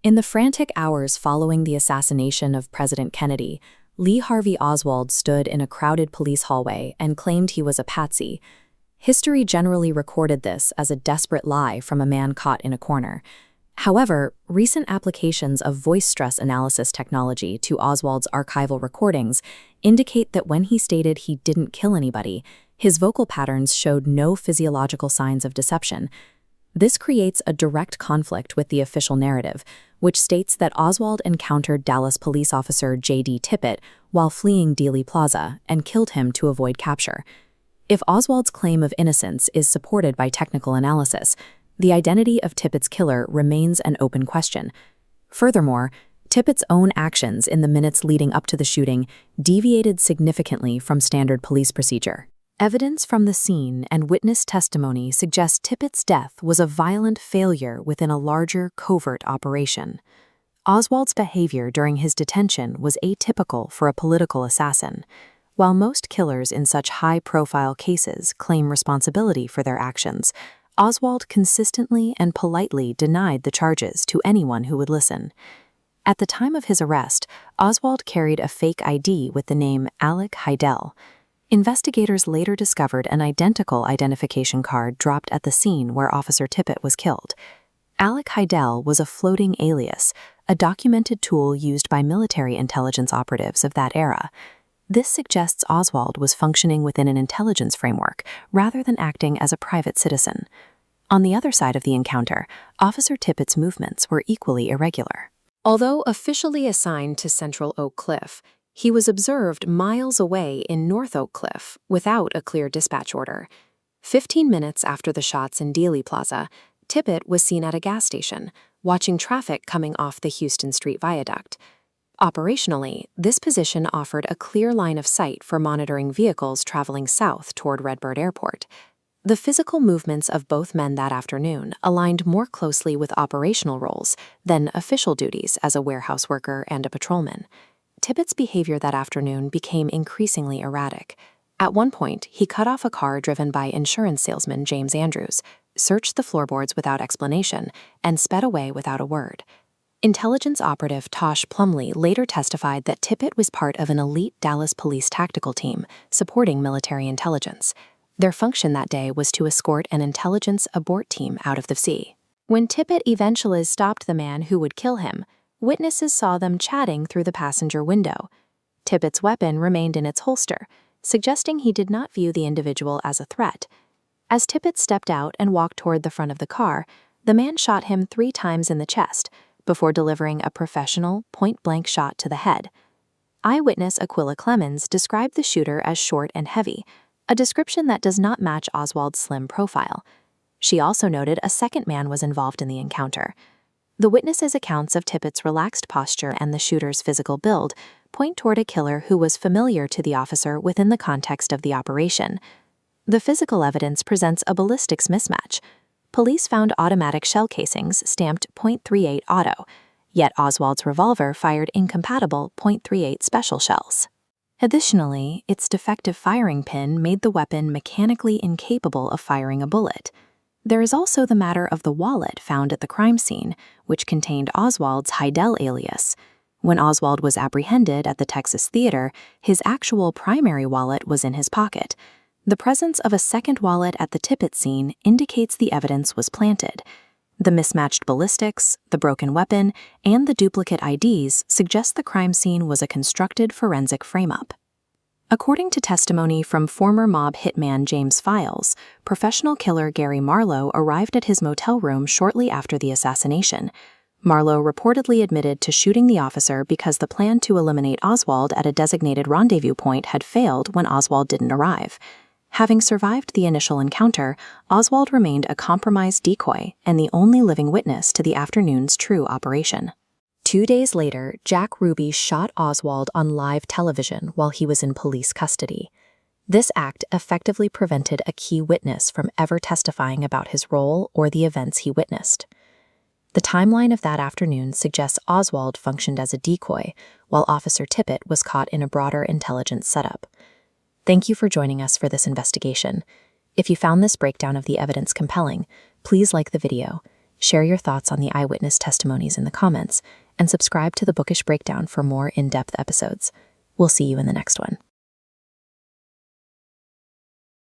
In the frantic hours following the assassination of President Kennedy, Lee Harvey Oswald stood in a crowded police hallway and claimed he was a patsy. History generally recorded this as a desperate lie from a man caught in a corner. However, recent applications of voice stress analysis technology to Oswald's archival recordings indicate that when he stated he didn't kill anybody, his vocal patterns showed no physiological signs of deception. This creates a direct conflict with the official narrative, which states that Oswald encountered Dallas Police Officer J.D. Tippit while fleeing Dealey Plaza and killed him to avoid capture. If Oswald's claim of innocence is supported by technical analysis, the identity of Tippit's killer remains an open question. Furthermore, Tippit's own actions in the minutes leading up to the shooting deviated significantly from standard police procedure. Evidence from the scene and witness testimony suggests Tippit's death was a violent failure within a larger covert operation. Oswald's behavior during his detention was atypical for a political assassin. While most killers in such high-profile cases claim responsibility for their actions, Oswald consistently and politely denied the charges to anyone who would listen. At the time of his arrest, Oswald carried a fake ID with the name Alek Hidell. Investigators later discovered an identical identification card dropped at the scene where Officer Tippit was killed. Alek Hidell was a floating alias, a documented tool used by military intelligence operatives of that era. This suggests Oswald was functioning within an intelligence framework rather than acting as a private citizen. On the other side of the encounter, Officer Tippit's movements were equally irregular. Although officially assigned to Central Oak Cliff, he was observed miles away in North Oak Cliff without a clear dispatch order. 15 minutes after the shots in Dealey Plaza, Tippit was seen at a gas station, watching traffic coming off the Houston Street Viaduct. Operationally, this position offered a clear line of sight for monitoring vehicles traveling south toward Redbird Airport. The physical movements of both men that afternoon aligned more closely with operational roles than official duties as a warehouse worker and a patrolman. Tippit's behavior that afternoon became increasingly erratic. At one point, he cut off a car driven by insurance salesman James Andrews, searched the floorboards without explanation, and sped away without a word. Intelligence operative Tosh Plumley later testified that Tippit was part of an elite Dallas police tactical team supporting military intelligence. Their function that day was to escort an intelligence abort team out of the sea. When Tippit eventually stopped the man who would kill him, witnesses saw them chatting through the passenger window. Tippit's weapon remained in its holster, suggesting he did not view the individual as a threat. As Tippit stepped out and walked toward the front of the car, the man shot him 3 times in the chest before delivering a professional, point-blank shot to the head. Eyewitness Aquila Clemens described the shooter as short and heavy, a description that does not match Oswald's slim profile. She also noted a second man was involved in the encounter. The witnesses' accounts of Tippit's relaxed posture and the shooter's physical build point toward a killer who was familiar to the officer within the context of the operation. The physical evidence presents a ballistics mismatch. Police found automatic shell casings stamped .38 auto, yet Oswald's revolver fired incompatible .38 special shells. Additionally, its defective firing pin made the weapon mechanically incapable of firing a bullet. There is also the matter of the wallet found at the crime scene, which contained Oswald's Hidell alias. When Oswald was apprehended at the Texas Theater, his actual primary wallet was in his pocket. The presence of a second wallet at the Tippit scene indicates the evidence was planted. The mismatched ballistics, the broken weapon, and the duplicate IDs suggest the crime scene was a constructed forensic frame-up. According to testimony from former mob hitman James Files, professional killer Gary Marlowe arrived at his motel room shortly after the assassination. Marlowe reportedly admitted to shooting the officer because the plan to eliminate Oswald at a designated rendezvous point had failed when Oswald didn't arrive. Having survived the initial encounter, Oswald remained a compromised decoy and the only living witness to the afternoon's true operation. 2 days later, Jack Ruby shot Oswald on live television while he was in police custody. This act effectively prevented a key witness from ever testifying about his role or the events he witnessed. The timeline of that afternoon suggests Oswald functioned as a decoy, while Officer Tippit was caught in a broader intelligence setup. Thank you for joining us for this investigation. If you found this breakdown of the evidence compelling, please like the video, Share your thoughts on the eyewitness testimonies in the comments, and subscribe to the Bookish Breakdown for more in-depth episodes. We'll see you in the next one.